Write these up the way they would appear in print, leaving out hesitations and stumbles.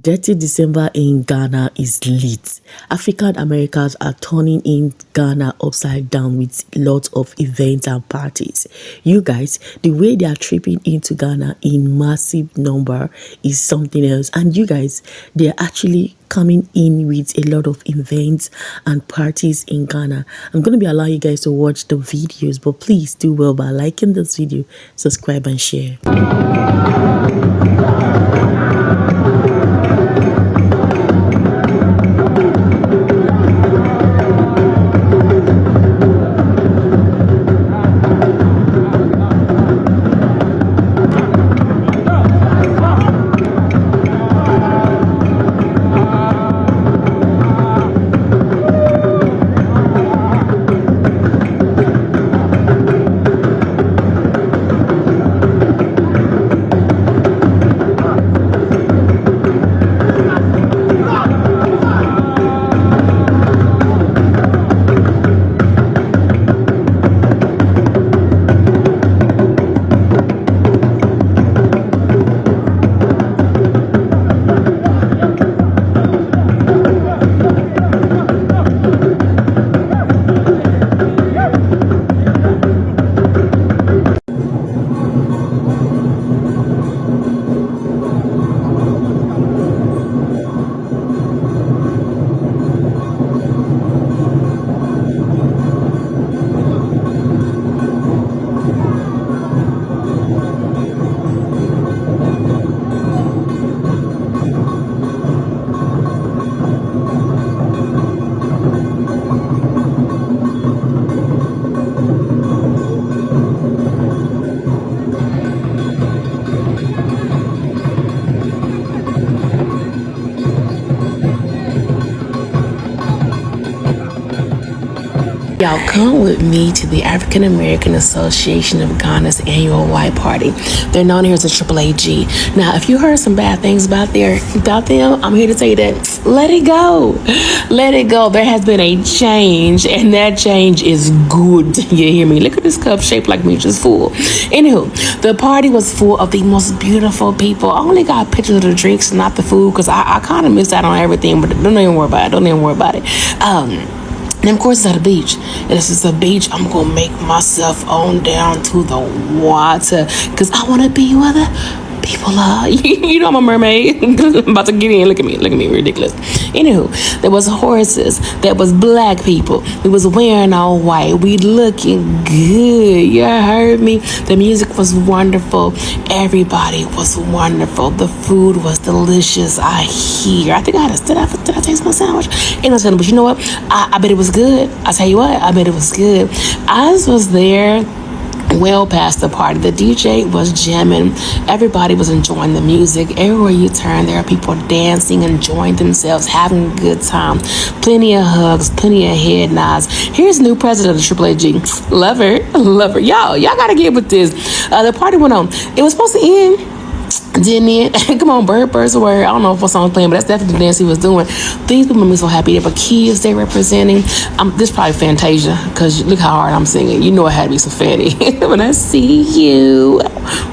Dirty December in Ghana is lit. African Americans are turning in Ghana upside down with lots of events and parties. You guys, the way they are tripping into Ghana in massive number is something else. And you guys, they are actually coming in with a lot of events and parties in Ghana. I'm going to be allowing you guys to watch the videos, but please do well by liking this video, subscribe and share. Y'all come with me to the African American Association of Ghana's annual white party. They're known here as the AAAG. Now, if you heard some bad things about them, I'm here to tell you that let it go. Let it go. There has been a change, and that change is good. You hear me? Look at this cup shaped like me, just full. Anywho, the party was full of the most beautiful people. I only got pictures of the drinks, not the food, because I kind of missed out on everything, but don't even worry about it. And of course, it's at a beach. And this is a beach. I'm going to make myself on down to the water because I want to be where the people are. You know I'm a mermaid. I'm about to get in. Look at me, ridiculous. Anywho, there was horses. There was black people. We was wearing all white. We looking good. You heard me? The music was wonderful. Everybody was wonderful. The food was delicious. I think I had did I taste my sandwich? Ain't no sandwich, but you know what? I bet it was good. I tell you what, I bet it was good. I was there well past the party. The DJ was jamming. Everybody was enjoying the music. Everywhere you turn, there are people dancing, enjoying themselves, having a good time. Plenty of hugs, plenty of head nods. Here's the new president of the AAAG. Love her. Y'all gotta get with this. The party went on. It was supposed to end. Didn't it? Come on, Bird's a word. I don't know what song playing, but that's definitely the dance he was doing. These people made me so happy. There were kids they representing. This is probably Fantasia, because look how hard I'm singing. You know it had to be some Fanny. When I see you,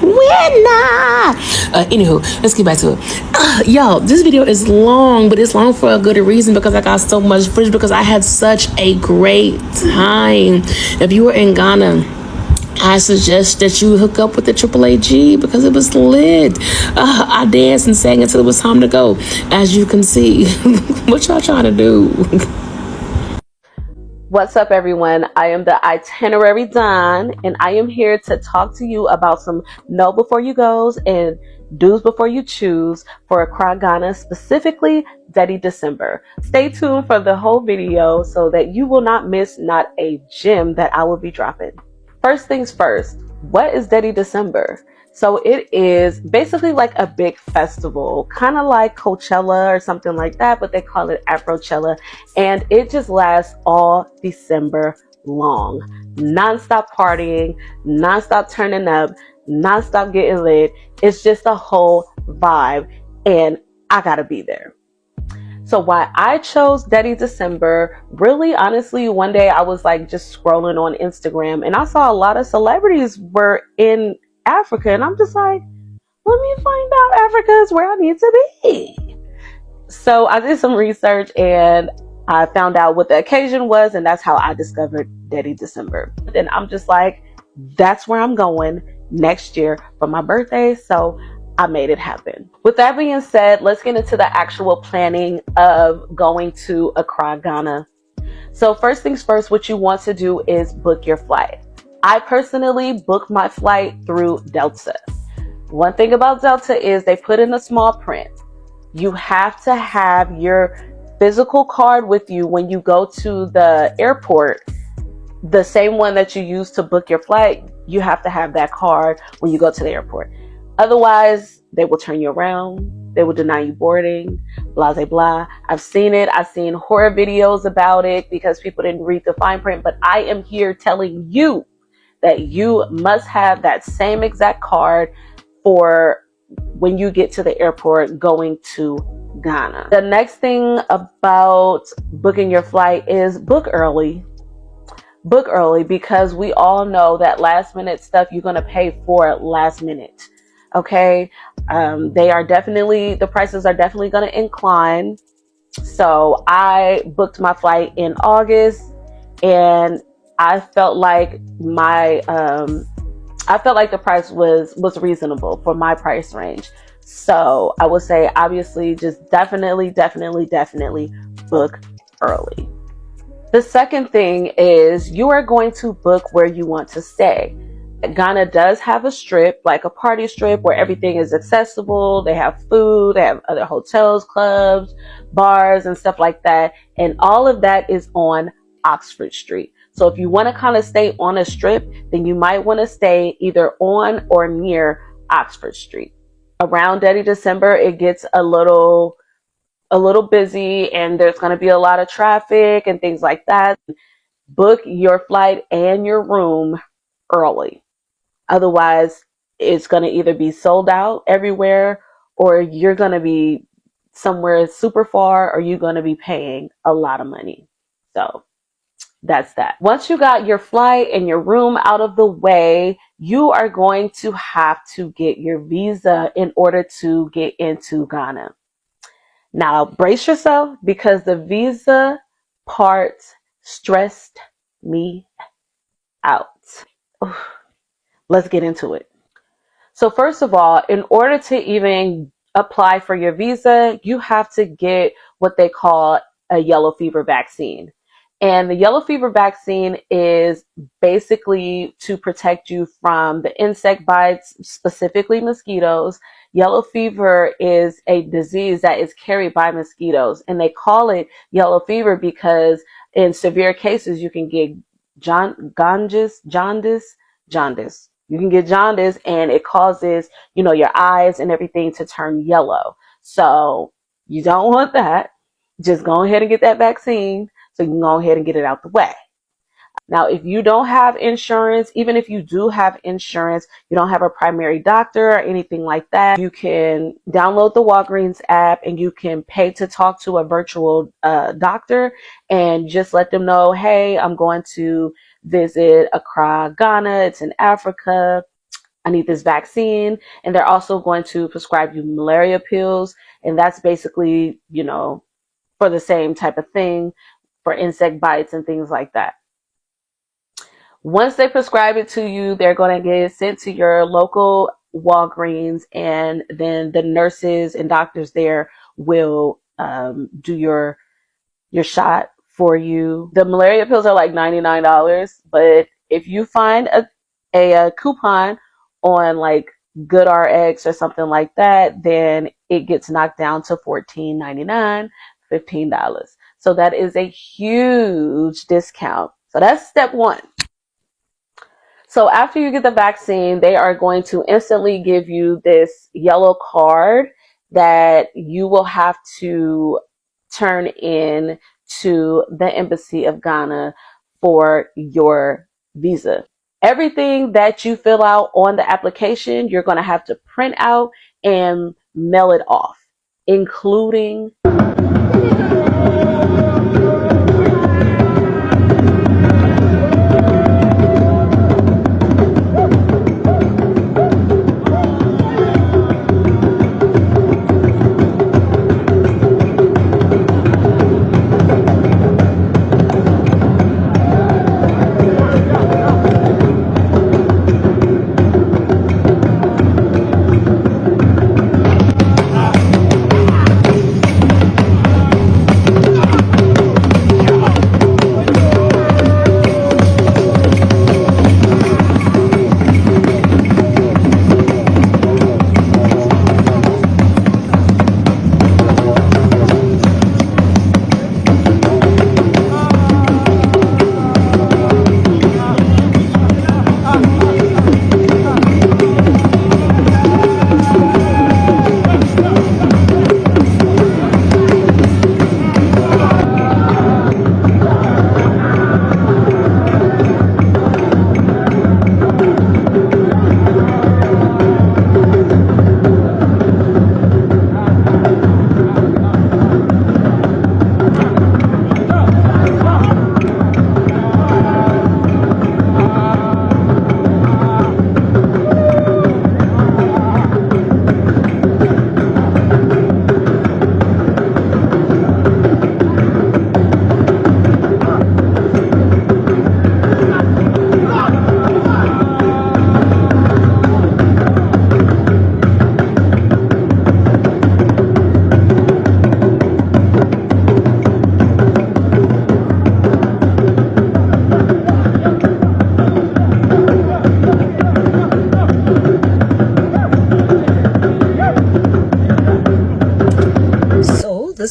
winner. Anywho, let's get back to it. Y'all, this video is long, but it's long for a good reason because I got so much footage because I had such a great time. If you were in Ghana, I suggest that you hook up with the AAAG because it was lit. I danced and sang until it was time to go. As you can see, what y'all trying to do? What's up, everyone? I am the Itinerary Don, and I am here to talk to you about some know before you goes and do's before you choose for Accra, Ghana, specifically Dirty December. Stay tuned for the whole video so that you will not miss not a gem that I will be dropping. First things first, what is Dirty December? So it is basically like a big festival, kind of like Coachella or something like that, but they call it Afrochella. And it just lasts all December long. Non-stop partying, non-stop turning up, non-stop getting lit. It's just a whole vibe. And I gotta be there. So why I chose Dirty December, really honestly, one day I was like just scrolling on Instagram and I saw a lot of celebrities were in Africa and I'm just like, let me find out Africa is where I need to be. So I did some research and I found out what the occasion was, and that's how I discovered Daddy December. And I'm just like, that's where I'm going next year for my birthday. So I made it happen. With that being said, let's get into the actual planning of going to Accra, Ghana. So first things first, what you want to do is book your flight. I personally booked my flight through Delta. One thing about Delta is they put in a small print. You have to have your physical card with you when you go to the airport. The same one that you use to book your flight, you have to have that card when you go to the airport. Otherwise, they will turn you around. They will deny you boarding, blah, blah, blah. I've seen it. I've seen horror videos about it because people didn't read the fine print. But I am here telling you that you must have that same exact card for when you get to the airport going to Ghana. The next thing about booking your flight is book early. Book early, because we all know that last minute stuff you're going to pay for last minute. Okay. The prices are definitely going to incline. So I booked my flight in August, and I felt like the price was reasonable for my price range. So I would say, obviously, just definitely book early. The second thing is you are going to book where you want to stay. Ghana does have a strip, like a party strip, where everything is accessible. They have food, they have other hotels, clubs, bars, and stuff like that. And all of that is on Oxford Street. So if you want to kind of stay on a strip, then you might want to stay either on or near Oxford Street. Around Daddy December, it gets a little busy, and there's going to be a lot of traffic and things like that. Book your flight and your room early. Otherwise, it's going to either be sold out everywhere, or you're going to be somewhere super far, or you're going to be paying a lot of money. So that's that. Once you got your flight and your room out of the way, you are going to have to get your visa in order to get into Ghana. Now, brace yourself, because the visa part stressed me out. Let's get into it. So first of all, in order to even apply for your visa, you have to get what they call a yellow fever vaccine. And the yellow fever vaccine is basically to protect you from the insect bites, specifically mosquitoes. Yellow fever is a disease that is carried by mosquitoes, and they call it yellow fever because in severe cases you can get jaundice. You can get jaundice, and it causes, your eyes and everything to turn yellow. So you don't want that. Just go ahead and get that vaccine so you can go ahead and get it out the way. Now, if you don't have insurance, even if you do have insurance, you don't have a primary doctor or anything like that, you can download the Walgreens app and you can pay to talk to a virtual doctor and just let them know, hey, I'm going to visit Accra, Ghana. It's in Africa. I need this vaccine. And they're also going to prescribe you malaria pills. And that's basically, for the same type of thing, for insect bites and things like that. Once they prescribe it to you, they're going to get it sent to your local Walgreens, and then the nurses and doctors there will do your shot for you. The malaria pills are like $99, but if you find a coupon on like GoodRx or something like that, then it gets knocked down to $14.99, $15. So that is a huge discount. So that's step one. So after you get the vaccine, they are going to instantly give you this yellow card that you will have to turn in to the Embassy of Ghana for your visa. Everything that you fill out on the application, you're going to have to print out and mail it off, including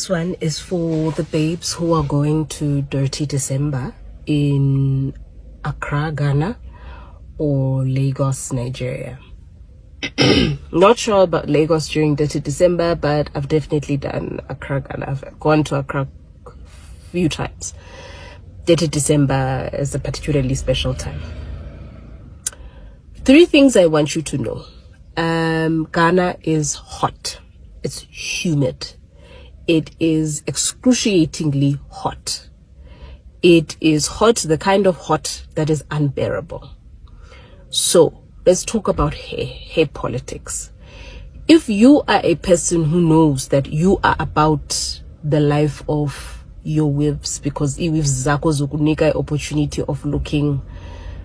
This one is for the babes who are going to Dirty December in Accra, Ghana, or Lagos, Nigeria. Not sure about Lagos during Dirty December, but I've definitely done Accra, Ghana. I've gone to Accra a few times. Dirty December is a particularly special time. 3 things I want you to know. Ghana is hot. It's humid. It is excruciatingly hot. It is hot, the kind of hot that is unbearable. So let's talk about hair politics. If you are a person who knows that you are about the life of your weaves, because weaves zako zukunika opportunity of looking,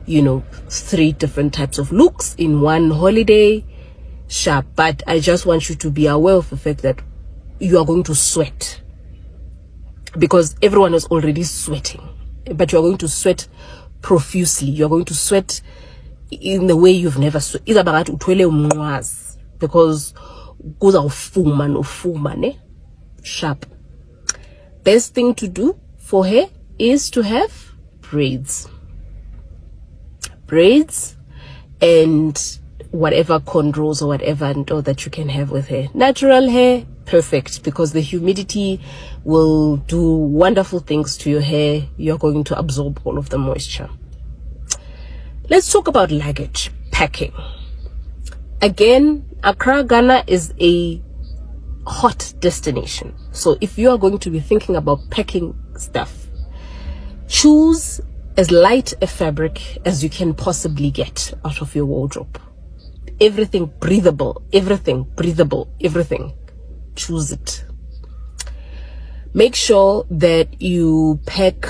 3 different types of looks in one holiday, sharp. But I just want you to be aware of the fact that you are going to sweat, because everyone is already sweating, but you are going to sweat profusely. You are going to sweat in the way you've never sweat. It's about because goes sharp. Best thing to do for hair is to have braids and whatever cornrows or whatever that you can have with hair. Natural hair, perfect, because the humidity will do wonderful things to your hair. You're going to absorb all of the moisture. Let's talk about luggage packing. Again, Accra, Ghana is a hot destination. So if you are going to be thinking about packing stuff, choose as light a fabric as you can possibly get out of your wardrobe. Everything breathable. Choose it. Make sure that you pack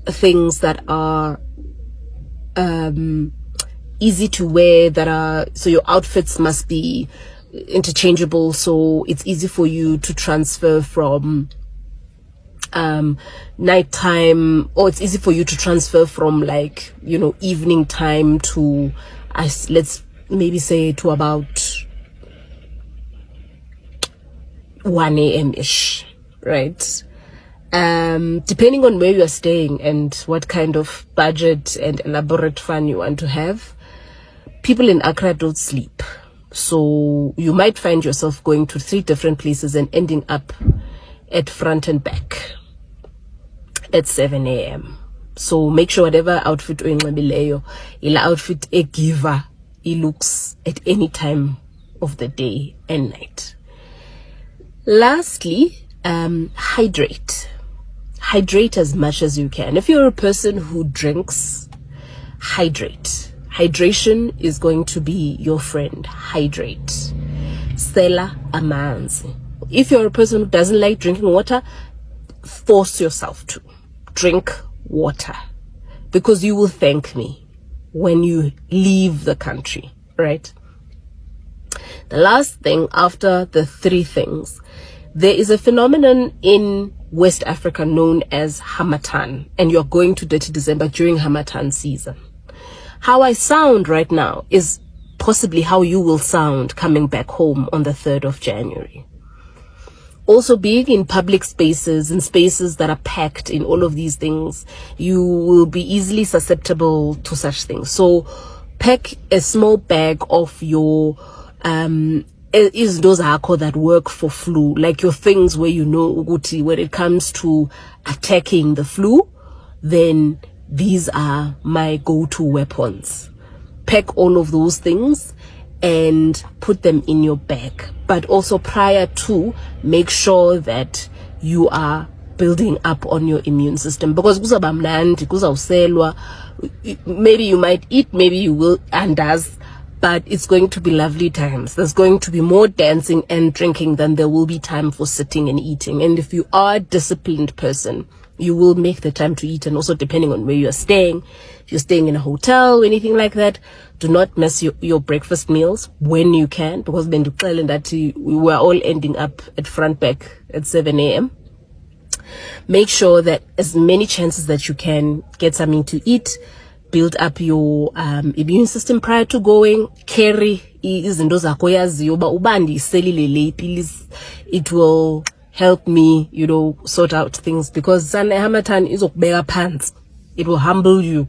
things that are easy to wear, so your outfits must be interchangeable, so it's easy for you to transfer from nighttime, or it's easy for you to transfer from evening time to let's maybe say to about 1 a.m. ish, right? Depending on where you are staying and what kind of budget and elaborate fun you want to have. People in Accra don't sleep, so you might find yourself going to 3 different places and ending up at front and back at 7 a.m. So make sure whatever outfit ila outfit a giver it looks at any time of the day and night. Lastly, hydrate as much as you can. If you're a person who drinks, hydration is going to be your friend. Hydrate. Sela amanzi. If you're a person who doesn't like drinking water, force yourself to drink water, because you will thank me when you leave the country, right? The last thing after the 3 things, there is a phenomenon in West Africa known as Hamatan, and you're going to Dirty December during Hamatan season. How I sound right now is possibly how you will sound coming back home on the 3rd of January. Also, being in public spaces and spaces that are packed in all of these things, you will be easily susceptible to such things. So pack a small bag of your is those that work for flu, like your things where uguti, when it comes to attacking the flu, then these are my go-to weapons. Pack all of those things and put them in your bag. But also prior to, make sure that you are building up on your immune system, because maybe you might eat, maybe you will, but it's going to be lovely times. There's going to be more dancing and drinking than there will be time for sitting and eating. And if you are a disciplined person, you will make the time to eat. And also, depending on where you're staying, if you're staying in a hotel or anything like that, do not miss your breakfast meals when you can, because then we were all ending up at front back at 7 a.m. Make sure that as many chances that you can get something to eat, build up your immune system prior to going. Carry izinto zakho yaziyo uba ubandi iselile le pills, it will help me, sort out things, because Hamatan is bigger pants. It will humble you.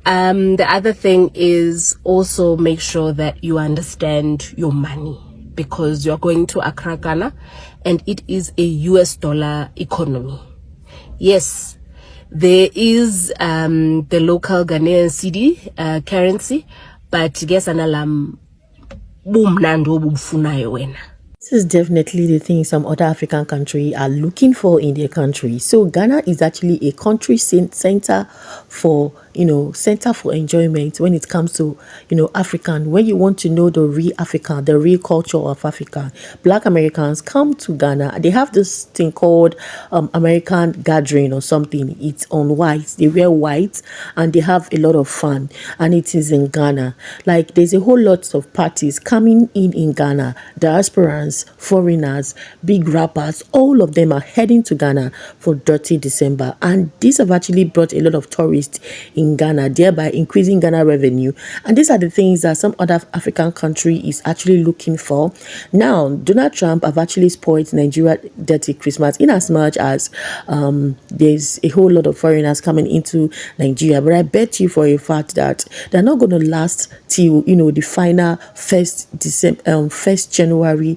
The other thing is also make sure that you understand your money, because you're going to Accra, Ghana, and it is a US dollar economy. Yes, there is the local Ghanaian cedi currency, but guess analam boom nando bufunayo wena. This is definitely the thing some other African countries are looking for in their country. So Ghana is actually a country center for, center for enjoyment when it comes to, African. When you want to know the real African, the real culture of Africa, Black Americans come to Ghana. They have this thing called American Gathering or something. It's on white. They wear white and they have a lot of fun. And it is in Ghana. Like there's a whole lot of parties coming in Ghana. Diasporans, foreigners, big rappers, all of them are heading to Ghana for Dirty December, and these have actually brought a lot of tourists in Ghana, thereby increasing Ghana revenue. And these are the things that some other African country is actually looking for. Now, Donald Trump have actually spoiled Nigeria Dirty Christmas, in as much as there's a whole lot of foreigners coming into Nigeria, but I bet you for a fact that they're not going to last till the final first January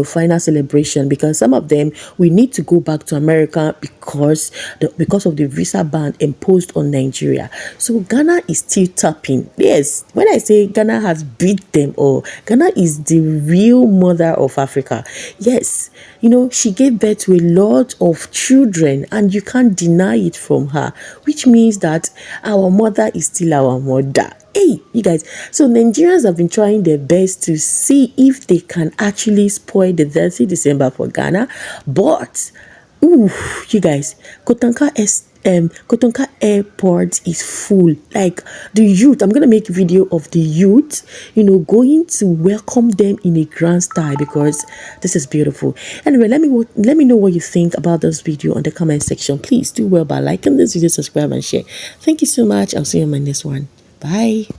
final celebration, because some of them we need to go back to America because of the visa ban imposed on Nigeria. So Ghana is still tapping. Yes, when I say Ghana has beat them all, Ghana is the real mother of Africa. Yes, she gave birth to a lot of children and you can't deny it from her, which means that our mother is still our mother. Hey, you guys, so Nigerians have been trying their best to see if they can actually spoil the 30 December for Ghana, but you guys, Kotanka airport is full. Like the youth, I'm gonna make a video of the youth, going to welcome them in a grand style, because this is beautiful. Anyway, let me know what you think about this video on the comment section. Please do well by liking this video, subscribe and share. Thank you so much. I'll see you in my next one. Bye.